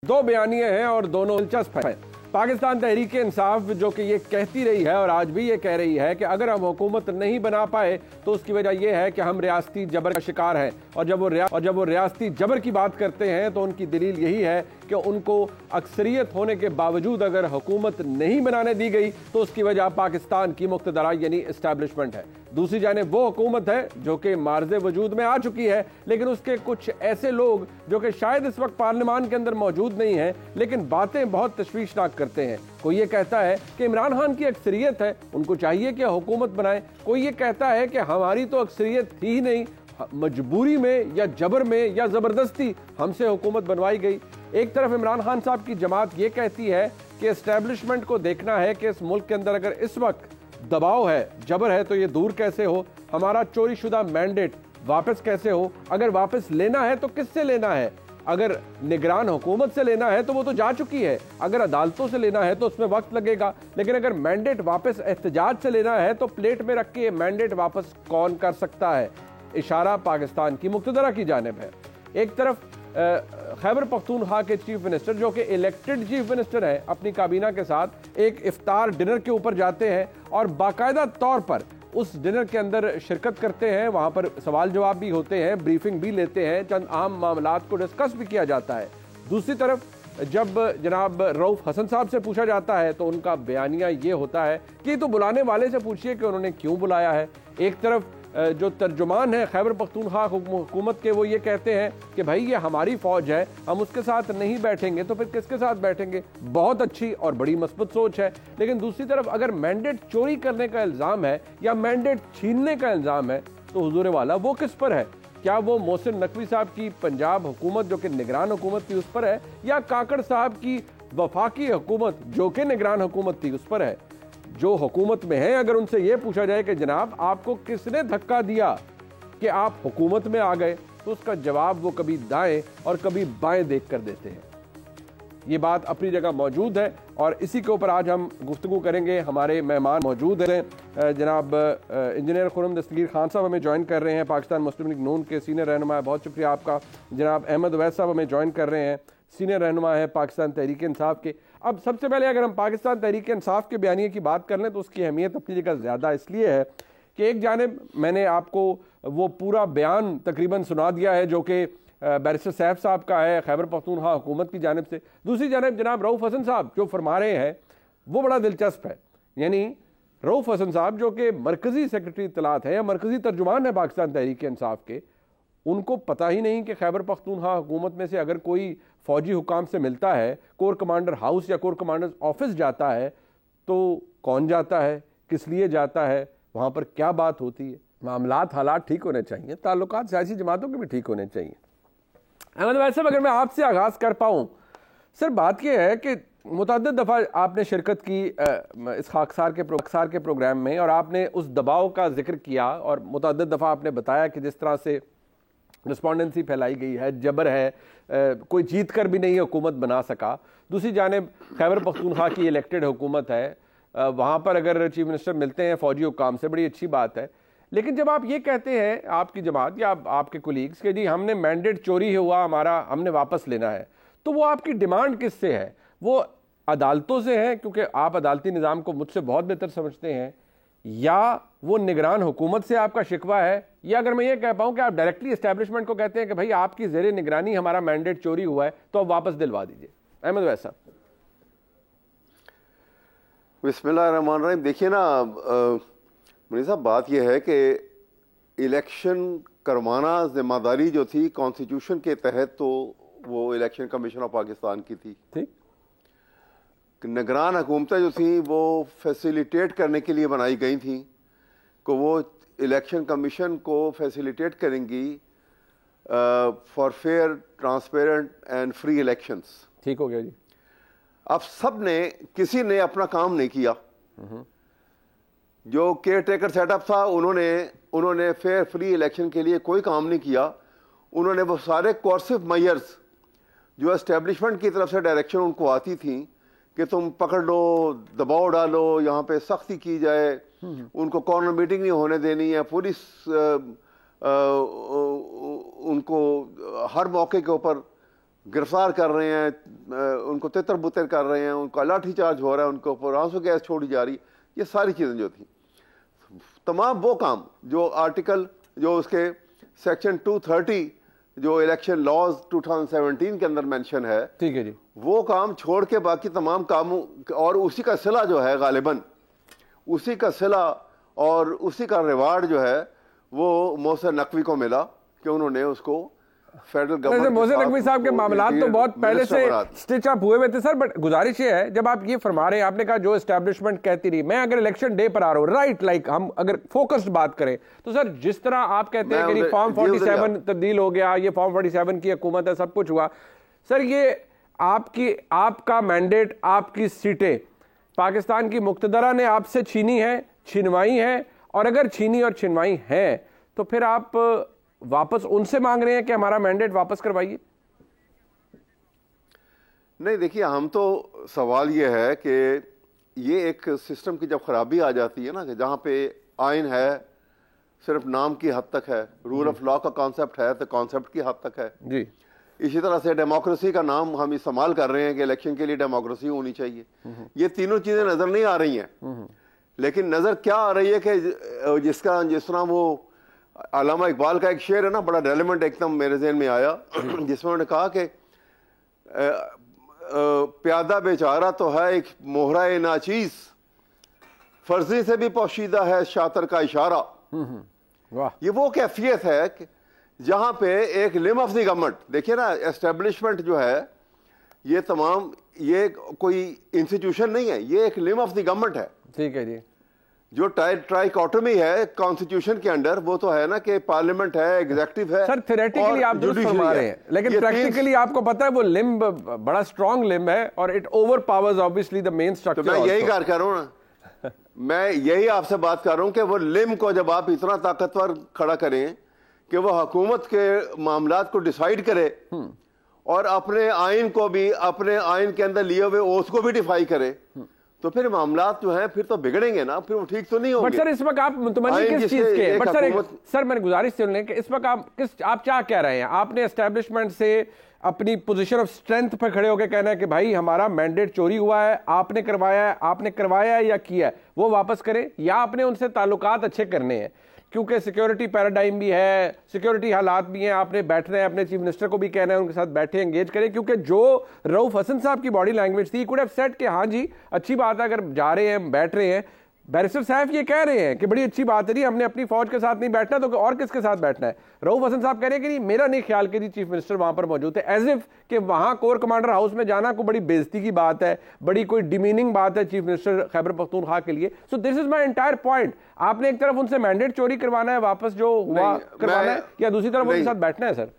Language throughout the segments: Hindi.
दो बयानियां हैं और दोनों दिलचस्प हैं। पाकिस्तान तहरीक इंसाफ जो कि ये कहती रही है और आज भी ये कह रही है कि अगर हम हुकूमत नहीं बना पाए तो उसकी वजह यह है कि हम रियासती जबर का शिकार हैं। और जब वो रियासती जबर की बात करते हैं तो उनकी दलील यही है कि उनको अक्सरियत होने के बावजूद अगर हुकूमत नहीं बनाने दी गई तो उसकी वजह पाकिस्तान की मुक्तदरा यानी इस्टेब्लिशमेंट है। दूसरी जानिब वो हुकूमत है जो कि मार्ज़े वजूद में आ चुकी है, लेकिन उसके कुछ ऐसे लोग जो कि शायद इस वक्त पार्लियामान के अंदर मौजूद नहीं है लेकिन बातें बहुत तशवीशनाक करते हैं। कोई ये कहता है कि इमरान खान की अक्सरियत है, उनको चाहिए कि हुकूमत बनाए। कोई ये कहता है कि हमारी तो अक्सरियत थी ही नहीं, मजबूरी में या जबर में या ज़बरदस्ती हमसे हुकूमत बनवाई गई। एक तरफ इमरान खान साहब की जमात ये कहती है कि एस्टेब्लिशमेंट को देखना है कि इस मुल्क के अंदर अगर इस वक्त दबाव है, जबर है, तो ये दूर कैसे हो, हमारा चोरी शुदा मैंडेट वापस कैसे हो, अगर वापस लेना है तो किससे लेना है। अगर निगरान हुकूमत से लेना है तो वो तो जा चुकी है, अगर अदालतों से लेना है तो उसमें वक्त लगेगा, लेकिन अगर मैंडेट वापस एहतजाज से लेना है तो प्लेट में रख के मैंडेट वापस कौन कर सकता है। इशारा पाकिस्तान की मुक्तदरा की जानिब है। एक तरफ खैबर पख्तूनख्वा के चीफ मिनिस्टर जो कि इलेक्टेड चीफ मिनिस्टर है अपनी काबीना के साथ एक इफ्तार डिनर के ऊपर जाते हैं और बाकायदा तौर पर उस डिनर के अंदर शिरकत करते हैं। वहाँ पर सवाल जवाब भी होते हैं, ब्रीफिंग भी लेते हैं, चंद अहम मामलात को डिस्कस भी किया जाता है। दूसरी तरफ जब जनाब रऊफ हसन साहब से पूछा जाता है तो उनका बयानिया ये होता है कि तो बुलाने वाले से पूछिए कि उन्होंने क्यों बुलाया है। एक तरफ जो तर्जुमान है खैबर पख्तूनख्वा हुकूमत के, वो ये कहते हैं कि भाई ये हमारी फौज है, हम उसके साथ नहीं बैठेंगे तो फिर किसके साथ बैठेंगे। बहुत अच्छी और बड़ी मस्बत सोच है। लेकिन दूसरी तरफ अगर मैंडेट चोरी करने का इल्ज़ाम है या मैंडेट छीनने का इल्ज़ाम है तो हुजूर वाला वो किस पर है। क्या वो मोहसिन नकवी साहब की पंजाब हुकूमत जो कि निगरान हुकूमत थी उस पर है, या काकड़ साहब की वफाकी हुकूमत जो कि निगरान हुकूमत थी उस पर है। जो हुकूमत में है अगर उनसे यह पूछा जाए कि जनाब आपको किसने धक्का दिया कि आप हुकूमत में आ गए, तो उसका जवाब वो कभी दाएं और कभी बाएं देख कर देते हैं। ये बात अपनी जगह मौजूद है और इसी के ऊपर आज हम गुफ्तगू करेंगे। हमारे मेहमान मौजूद हैं, जनाब इंजीनियर खुर्रम दस्तगीर खान साहब हमें ज्वाइन कर रहे हैं, पाकिस्तान मुस्लिम लीग नून के सीनियर रहनुमा है, बहुत शुक्रिया आपका। जनाब अहमद अवैस साहब हमें ज्वाइन कर रहे हैं, सीनियर रहनुमा है पाकिस्तान तहरीक इंसाफ के। अब सबसे पहले अगर हम पाकिस्तान तहरीक इंसाफ के बयानिए की बात कर लें तो उसकी अहमियत अपनी जगह ज़्यादा इसलिए है कि एक जानिब मैंने आपको वो पूरा बयान तकरीबन सुना दिया है जो कि बैरिस्टर सैफ साहब का है खैबर पख्तूनख्वा हुकूमत की जानिब से। दूसरी जानिब जनाब रऊफ हसन साहब जो फरमा रहे हैं वो बड़ा दिलचस्प है। यानी रऊफ हसन साहब जो कि मरकज़ी सेक्रेटरी इत्तलात है या मरकज़ी तर्जुमान है पाकिस्तान तहरीक इंसाफ के, उनको पता ही नहीं कि खैबर पख्तूनख्वा हुकूमत में से अगर कोई फौजी हुकाम से मिलता है, कोर कमांडर हाउस या कोर कमांडर ऑफिस जाता है तो कौन जाता है, किस लिए जाता है, वहाँ पर क्या बात होती है। मामलात हालात ठीक होने चाहिए, ताल्लुकात सियासी जमातों के भी ठीक होने चाहिए। अहमद भाई साहब अगर मैं आपसे आगाज़ कर पाऊँ, सर बात यह है कि मुतअद्दिद दफ़ा आपने शिरकत की इस खाकसार के प्रोग्राम में और आपने उस दबाव का जिक्र किया और मुतअद्दिद दफ़ा आपने बताया कि जिस तरह से रिस्पॉन्डेंसी फैलाई गई है, जबर है, कोई जीत कर भी नहीं हुकूमत बना सका। दूसरी जानिब खैबर पख्तूनख्वा की इलेक्टेड हुकूमत है, वहाँ पर अगर चीफ मिनिस्टर मिलते हैं फौजी हुकाम से, बड़ी अच्छी बात है। लेकिन जब आप ये कहते हैं आपकी जमात या आपके कोलीग्स कि जी हमने मैंडेट चोरी हुआ हमारा, हमने वापस लेना है, तो वो आपकी डिमांड किससे है? वो अदालतों से है क्योंकि आप अदालती निज़ाम को मुझसे बहुत बेहतर समझते हैं, या वो निगरान हुकूमत से आपका शिकवा है, या अगर मैं ये कह पाऊँ कि आप डायरेक्टली एस्टेब्लिशमेंट को कहते हैं कि भाई आपकी ज़ेरे निगरानी हमारा मैंडेट चोरी हुआ है तो अब वापस दिलवा दीजिए। अहमद वैस साहब। बिस्मिल्लाहिर्रहमानिर्रहीम। देखिए ना मुनीर साहब, बात यह है कि इलेक्शन करवाना जिम्मेदारी जो थी कॉन्स्टिट्यूशन के तहत तो वो इलेक्शन कमीशन ऑफ पाकिस्तान की थी। ठीक, निगरान हुकूमतें जो थी वो फैसिलिटेट करने के लिए बनाई गई थी कि वो इलेक्शन कमीशन को फैसिलिटेट करेंगी for fair transparent and free elections. ठीक हो गया जी। अब सब ने, किसी ने अपना काम नहीं किया। जो केयर टेकर सेटअप था उन्होंने फेयर फ्री इलेक्शन के लिए कोई काम नहीं किया। उन्होंने वो सारे कोर्सिव मेजर्स जो एस्टेब्लिशमेंट की तरफ से डायरेक्शन उनको आती थी कि तुम पकड़ लो, दबाव डालो, यहाँ पे सख्ती की जाए, उनको कॉर्नर मीटिंग नहीं होने देनी है, पुलिस उनको हर मौके के ऊपर गिरफ्तार कर रहे हैं, उनको तितर बुतर कर रहे हैं, उनका लाठीचार्ज हो रहा है, उनको ऊपर आंसू गैस छोड़ी जा रही, ये सारी चीज़ें जो थी, तमाम वो काम जो आर्टिकल जो उसके सेक्शन 230 जो इलेक्शन लॉज 2017 के अंदर मेंशन है, ठीक है जी, वो काम छोड़ के बाकी तमाम कामों, और उसी का सिला जो है गालिबन उसी का सिला और उसी का रिवार्ड जो है वो मोहसिन नकवी को मिला कि उन्होंने उसको फेडरल गवर्नमेंट। मोहसिन नकवी साहब के मामलात तो बहुत पहले से स्टिच अप हुए थे सर, बट गुजारिश ये है, जब आप ये फरमा रहे हैं, आपने कहा जो एस्टैब्लिशमेंट कहती रही, मैं अगर इलेक्शन डे पर आ रहा हूँ, राइट, लाइक हम अगर फोकस्ड बात करें तो सर जिस तरह आप कहते हैं कि फॉर्म 47 तब्दील हो गया, ये फॉर्म 47 की हुकूमत है, सब कुछ हुआ सर, ये आपका मैंडेट, आपकी सीटें पाकिस्तान की मुक्तदरा ने आपसे छीनी है, छिनवाई है, और अगर छीनी और छिनवाई है तो फिर आप वापस उनसे मांग रहे हैं कि हमारा मैंडेट वापस करवाइए? नहीं, देखिए, हम तो सवाल ये है कि ये एक सिस्टम की जब खराबी आ जाती है ना, कि जहां पे आइन है सिर्फ नाम की हद तक है, रूल ऑफ लॉ का कॉन्सेप्ट है तो कॉन्सेप्ट की हद तक है जी। इसी तरह से डेमोक्रेसी का नाम हम इस्तेमाल कर रहे हैं कि इलेक्शन के लिए डेमोक्रेसी होनी चाहिए, ये तीनों चीजें नजर नहीं आ रही हैं। लेकिन नजर क्या आ रही है कि जिस तरह वो अल्लामा इकबाल का एक शेर है ना, बड़ा रेलेवेंट एकदम मेरे ज़हन में आया, जिसमें उन्होंने कहा कि प्यादा बेचारा तो है एक मोहरा नाचीज, फर्जी से भी पोशीदा है शातर का इशारा। ये वो कैफियत है कि जहां पे एक लिम ऑफ द गवर्नमेंट, देखिए ना, एस्टेब्लिशमेंट जो है ये तमाम, ये कोई इंस्टीट्यूशन नहीं है, ये एक लिम ऑफ द गवर्नमेंट है। ठीक है जी। जो ट्राइकोटमी है कॉन्स्टिट्यूशन के अंडर, वो तो है ना कि पार्लियामेंट है, एग्जीक्यूटिव है। सर थ्योरेटिकली आप दुरुस्त फरमा रहे हैं, लेकिन प्रैक्टिकली आपको पता है वो लिम्ब बड़ा स्ट्रॉन्ग लिम्ब है और it over powers obviously the main structure. तो मैं यही कर रहा हूं ना, मैं यही आपसे बात कर रहा हूं कि वो लिम्ब को जब आप इतना ताकतवर खड़ा करें कि वो हुकूमत के मामलात को डिसाइड करे और अपने आइन को भी, अपने आइन के अंदर लिए हुए ओथ को भी डिफाई करे, तो फिर मामलात जो है फिर तो बिगड़ेंगे ना, फिर वो ठीक तो नहीं होंगे। बट सर इस वक्त आप मुतमन्नी किस चीज के? बट सर मैंने गुजारिश सुन लें कि इस वक्त आप क्या कह रहे हैं? आपने एस्टेब्लिशमेंट से अपनी पोजीशन ऑफ स्ट्रेंथ पर खड़े होकर कहना है कि भाई हमारा मैंडेट चोरी हुआ है, आपने करवाया है या किया है, वो वापस करें, या आपने उनसे ताल्लुकात अच्छे करने हैं क्योंकि सिक्योरिटी पैराडाइम भी है, सिक्योरिटी हालात भी हैं, आपने बैठना है, अपने चीफ मिनिस्टर को भी कहना है उनके साथ बैठे एंगेज करें, क्योंकि जो रऊफ हसन साहब की बॉडी लैंग्वेज थी, कुड हैव सेड कि हाँ जी अच्छी बात है अगर जा रहे हैं, बैठ रहे हैं। बैरिस्टर साहब ये कह रहे हैं कि बड़ी अच्छी बात है जी, हमने अपनी फौज के साथ नहीं बैठना तो और किसके साथ बैठना है। रऊफ हसन साहब कह रहे हैं कि नहीं, मेरा नहीं ख्याल कि जी चीफ मिनिस्टर वहां पर मौजूद है, एज इफ कि वहां कोर कमांडर हाउस में जाना कोई बड़ी बेइज्जती की बात है, बड़ी कोई डिमीनिंग बात है चीफ मिनिस्टर खैबर पख्तूनख्वा के लिए। So this is my entire point. आपने एक तरफ उनसे मैंडेट चोरी करवाना है, वापस जो हुआ करवाना है, या दूसरी तरफ उनके साथ बैठना है? सर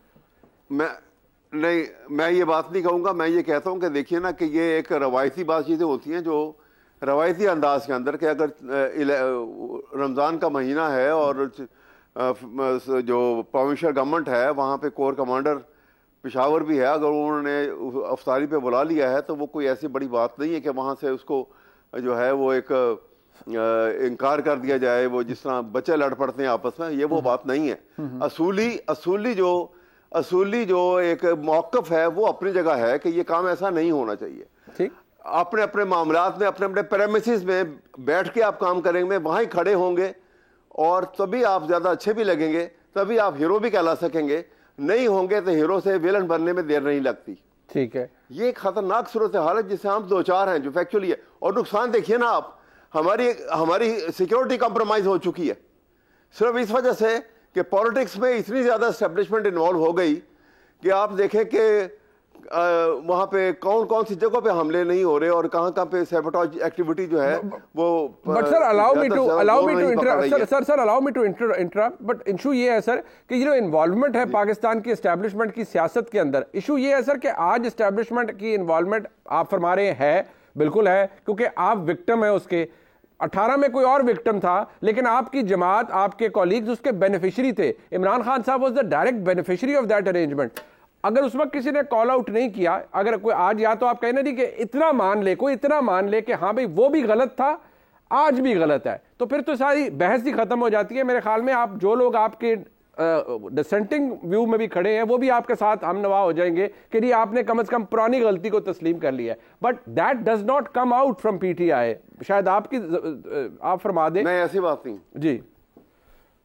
मैं ये बात नहीं कहूंगा, मैं ये कहता हूं कि देखिए ना कि ये एक रवायती बात चीजें होती हैं जो रवायती अंदाज के अंदर, कि अगर रमज़ान का महीना है और जो प्रोविंशियल गवर्नमेंट है वहाँ पे कोर कमांडर पेशावर भी है, अगर उन्होंने अफ्तारी पे बुला लिया है तो वो कोई ऐसी बड़ी बात नहीं है कि वहाँ से उसको जो है वो एक इनकार कर दिया जाए, वो जिस तरह बच्चे लड़ पड़ते हैं आपस में, ये वो बात नहीं है। असूली जो एक मौक़िफ़ है वो अपनी जगह है कि ये काम ऐसा नहीं होना चाहिए। ठीक, अपने अपने मामलात में, अपने अपने प्रेमिसेस में बैठ के आप काम करेंगे, वहीं खड़े होंगे और तभी आप ज़्यादा अच्छे भी लगेंगे, तभी आप हीरो भी कहला सकेंगे। नहीं होंगे तो हीरो से विलन बनने में देर नहीं लगती। ठीक है, ये एक खतरनाक सूरत हाल है जिससे हम दो चार हैं जो फैक्चुअली है। और नुकसान देखिए ना आप, हमारी सिक्योरिटी कॉम्प्रोमाइज हो चुकी है सिर्फ इस वजह से कि पॉलिटिक्स में इतनी ज़्यादा एस्टेब्लिशमेंट इन्वॉल्व हो गई कि आप देखें कि वहां पे कौन कौन सी जगहों पे हमले नहीं हो रहे और कहां पे सैबोटेज एक्टिविटी जो है वो। But sir allow me to interrupt, but issue ये है सर कि ये जो इन्वॉल्वमेंट है पाकिस्तान की एस्टेब्लिशमेंट की सियासत के अंदर, इशू ये है सर कि आज एस्टेब्लिशमेंट की इन्वॉल्वमेंट आप फरमा रहे हैं, बिल्कुल है, क्योंकि आप विक्टिम है उसके। 18 में कोई और विक्टिम था, लेकिन आपकी जमात, आपके कॉलीग्स उसके बेनिफिशियरी थे। इमरान खान साहब was the direct beneficiary of that arrangement. अगर उस वक्त किसी ने कॉल आउट नहीं किया, अगर कोई आज या तो आप कहना नहीं कि इतना मान ले, कोई इतना मान ले कि हाँ भाई वो भी गलत था, आज भी गलत है, तो फिर तो सारी बहस ही खत्म हो जाती है। मेरे ख्याल में आप जो लोग आपके डिसेंटिंग व्यू में भी खड़े हैं, वो भी आपके साथ हम नवा हो जाएंगे कि नहीं आपने कम से कम पुरानी गलती को तस्लीम कर लिया है। But that does not come out from PTI. शायद आप फरमा दें। नहीं, ऐसी बात नहीं जी,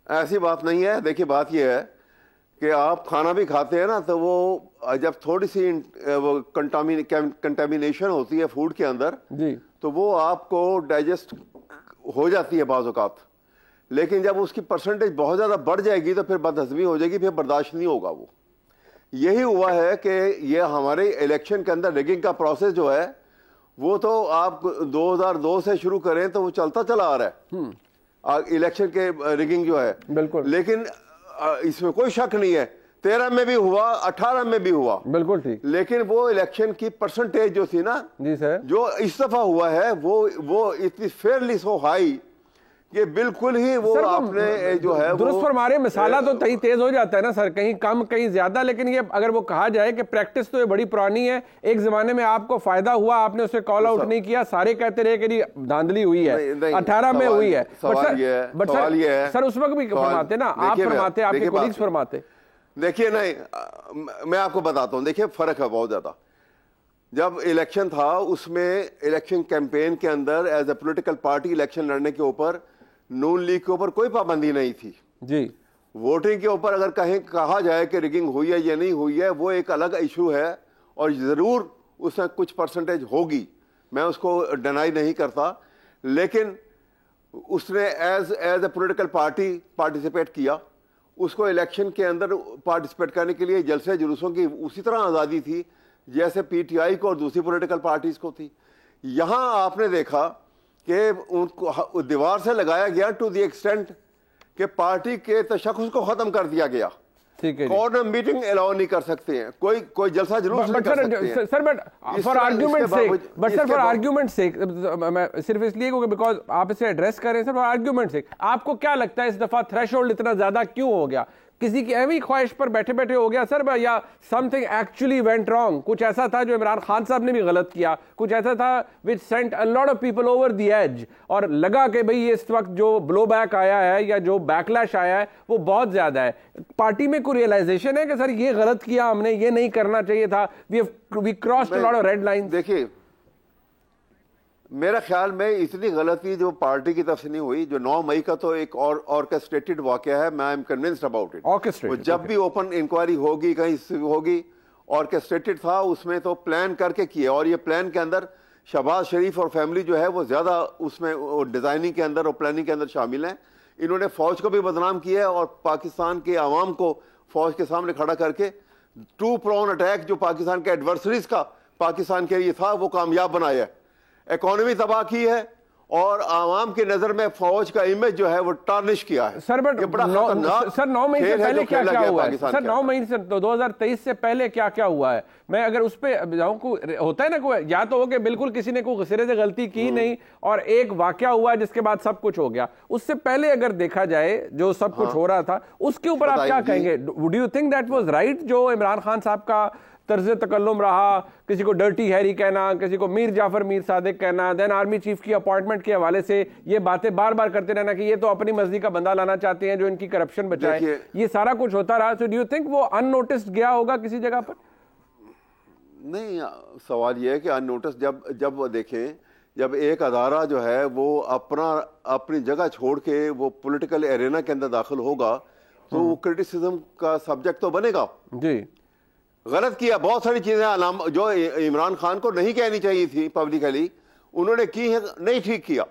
ऐसी बात नहीं है। देखिए, बात यह है कि आप खाना भी खाते हैं ना, तो वो जब थोड़ी सी वो कंटामिनेशन होती है फूड के अंदर जी, तो वो आपको डाइजेस्ट हो जाती है बाज़ औक़ात, लेकिन जब उसकी परसेंटेज बहुत ज़्यादा बढ़ जाएगी तो फिर बदहज़मी हो जाएगी, फिर बर्दाश्त नहीं होगा। वो यही हुआ है कि ये हमारे इलेक्शन के अंदर रिगिंग का प्रोसेस जो है वो तो आप 2002 से शुरू करें तो वो चलता चला आ रहा है इलेक्शन के रिगिंग जो है। बिल्कुल, लेकिन इसमें कोई शक नहीं है 13 में भी हुआ, 18 में भी हुआ, बिल्कुल ठीक। लेकिन वो इलेक्शन की परसेंटेज जो थी ना, जी सर, जो इस दफा हुआ है वो इतनी फेयरली सो हाई कि बिल्कुल ही वो आपने जो है दुरुस्त फरमारे। मिसाला तो कहीं तेज हो जाता है ना सर, कहीं कम कहीं ज्यादा, लेकिन ये अगर वो कहा जाए कि प्रैक्टिस तो ये बड़ी पुरानी है, एक जमाने में आपको फायदा हुआ, आपने उसे कॉल आउट नहीं किया, सारे कहते रहे कि धांधली हुई है, 18 में हुई है। बट सर उस वक्त भी फरमाते ना, आप फरमाते, आपके कोलीग्स फरमाते। देखिए, नहीं, मैं आपको बताता हूं, देखिए फर्क है बहुत ज्यादा। जब इलेक्शन था उसमें इलेक्शन कैंपेन के अंदर as a political party election लड़ने के ऊपर नून लीग के ऊपर कोई पाबंदी नहीं थी जी। वोटिंग के ऊपर अगर कहीं कहा जाए कि रिगिंग हुई है या नहीं हुई है वो एक अलग इशू है, और जरूर उसमें कुछ परसेंटेज होगी, मैं उसको डिनाई नहीं करता, लेकिन उसने as a political party participate किया। उसको इलेक्शन के अंदर पार्टिसिपेट करने के लिए जलसे जुलूसों की उसी तरह आज़ादी थी जैसे पीटीआई को और दूसरी पॉलिटिकल पार्टीज को थी। यहां आपने देखा कि उनको दीवार से लगाया गया टू द एक्सटेंट कि पार्टी के तशख़्ख़ुस को खत्म कर दिया गया। ठीक है, कॉर्नर मीटिंग अलाउ नहीं कर सकते हैं, कोई जलसा जुलूस नहीं कर सकते हैं। सर बट फॉर आर्ग्यूमेंट से मैं सिर्फ इसलिए क्योंकि बिकॉज आप इसे एड्रेस कर रहे हैं सर, फॉर आर्ग्यूमेंट से आपको क्या लगता है इस दफा थ्रेशोल्ड इतना ज्यादा क्यों हो गया? किसी की एवं ख्वाहिश पर बैठे बैठे हो गया सर, या समथिंग एक्चुअली वेंट रॉन्ग? कुछ ऐसा था जो इमरान खान साहब ने भी गलत किया, कुछ ऐसा था which sent a lot of people over the edge, और लगा कि भाई इस वक्त जो ब्लो बैक आया है या जो बैकलैश आया है वो बहुत ज्यादा है। पार्टी में कोई रियलाइजेशन है कि सर ये गलत किया हमने, ये नहीं करना चाहिए था, we crossed a lot of red line? देखिए, मेरा ख्याल में इतनी गलती जो पार्टी की तरफ से नहीं हुई, जो 9 मई का तो एक और ऑर्केस्ट्रेटेड वाकया है, मैं I am convinced about it. जब भी ओपन इंक्वायरी होगी कहीं होगी, ऑर्केस्ट्रेटेड था, उसमें तो प्लान करके किया, और ये प्लान के अंदर शहबाज शरीफ और फैमिली जो है वो ज्यादा उसमें डिजाइनिंग के अंदर और प्लानिंग के अंदर शामिल हैं। इन्होंने फौज को भी बदनाम किया है और पाकिस्तान के आवाम को फौज के सामने खड़ा करके टू प्रॉन अटैक जो पाकिस्तान के एडवर्सरीज का पाकिस्तान के लिए था वो कामयाब बनाया है। इकोनॉमी तबाह की है और आवाम की नजर में फौज का इमेज जो है वो टार्निश किया है। सर बट सर 9 मई से पहले क्या क्या हुआ है? सर 9 मई से 2023 से पहले क्या क्या हुआ है? मैं अगर उस पर जाऊं, को होता है ना, कोई या तो हो कि बिल्कुल किसी ने कोई सिरे से गलती की नहीं और एक वाकया हुआ जिसके बाद सब कुछ हो गया, उससे पहले अगर देखा जाए जो सब कुछ हो रहा था उसके ऊपर आप क्या कहेंगे? Would you think that was right जो इमरान खान साहब का तर्ज तकल्लुम रहा, किसी को डर्टी हैरी कहना, किसी को मीर जाफर मीर सादिक कहना, देन आर्मी चीफ की अपॉइंटमेंट के हवाले से ये बातें बार बार करते रहना कि ये तो अपनी मर्जी का बंदा लाना चाहते हैं जो इनकी करप्शन बचाए, ये सारा कुछ होता रहा। सो डू यू थिंक वो अननोटिस्ड गया होगा किसी जगह पर? नहीं, सवाल ये है कि अननोटिस्ड जब देखें, जब एक अदारा जो है वो अपनी जगह छोड़ के वो पॉलिटिकल एरेना के अंदर दाखिल होगा तो वो क्रिटिसिज्म का सब्जेक्ट तो बनेगा। जी, गलत किया, बहुत सारी चीजें जो इमरान खान को नहीं कहनी चाहिए थी पब्लिकली उन्होंने की है, नहीं ठीक किया,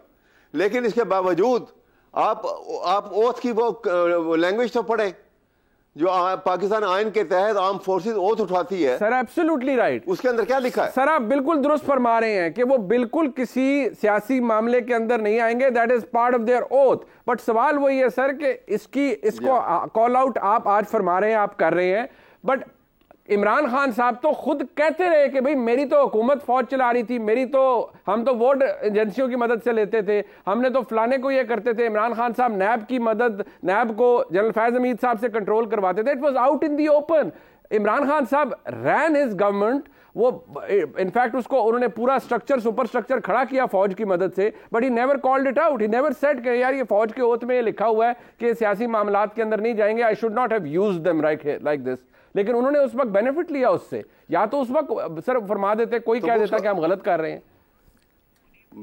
लेकिन इसके बावजूद आप ओथ की वो लैंग्वेज तो पढ़े जो पाकिस्तान आइन के तहत आर्म फोर्सेस ओथ उठाती है। सर एब्सोल्युटली राइट, उसके अंदर क्या लिखा है? सर आप बिल्कुल दुरुस्त फरमा रहे हैं कि वो बिल्कुल किसी सियासी मामले के अंदर नहीं आएंगे, that is part of their oath. But सवाल वही है सर कि इसको कॉल आउट आप आज फरमा रहे हैं, आप कर रहे हैं, बट इमरान खान साहब तो खुद कहते रहे कि भाई मेरी तो हुकूमत फौज चला रही थी, हम तो वोट एजेंसियों की मदद से लेते थे, हमने तो फलाने को ये करते थे। इमरान खान साहब नैब की मदद, नैब को जनरल फैज हमीद साहब से कंट्रोल करवाते थे, it was out in the open. Imran Khan साहब रैन हिज गवर्नमेंट वो इनफैक्ट उसको उन्होंने पूरा स्ट्रक्चर सुपर स्ट्रक्चर खड़ा किया फौज की मदद से, but he never called it out, he never said कि यार ये फौज के ओथ में ये लिखा हुआ है कि सियासी मामलात के अंदर नहीं जाएंगे, I should not have used them like this. लेकिन उन्होंने उस वक्त बेनिफिट लिया उससे, या तो उस वक्त सर फरमा देते, कोई कह देता कि हम गलत कर रहे हैं।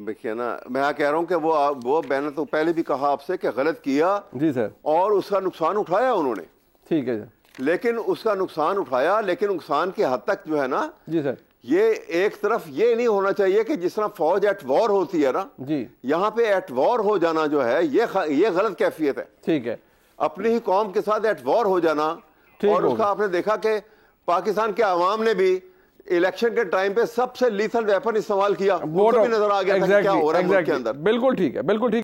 देखिए ना, मैं कह रहा हूं कि वो मैंने तो पहले भी कहा आपसे कि गलत किया जी सर, और उसका नुकसान उठाया उन्होंने, ठीक है सर, लेकिन उसका नुकसान उठाया, लेकिन नुकसान की हद तक जो है ना जी सर, ये एक तरफ ये नहीं होना चाहिए कि जिस तरह फौज एट वॉर होती है ना जी, यहाँ पे एट वॉर हो जाना जो है ये गलत कैफियत है। ठीक है, अपनी ही कौम के साथ एट वॉर हो जाना, और उसका आपने देखा कि पाकिस्तान के अवाम ने भी इलेक्शन के टाइम पे सबसे लीथल वेपन इस्तेमाल किया, वो भी नजर आ गया था कि क्या हो रहा है मुल्क के अंदर। बिल्कुल ठीक है, बिल्कुल ठीक।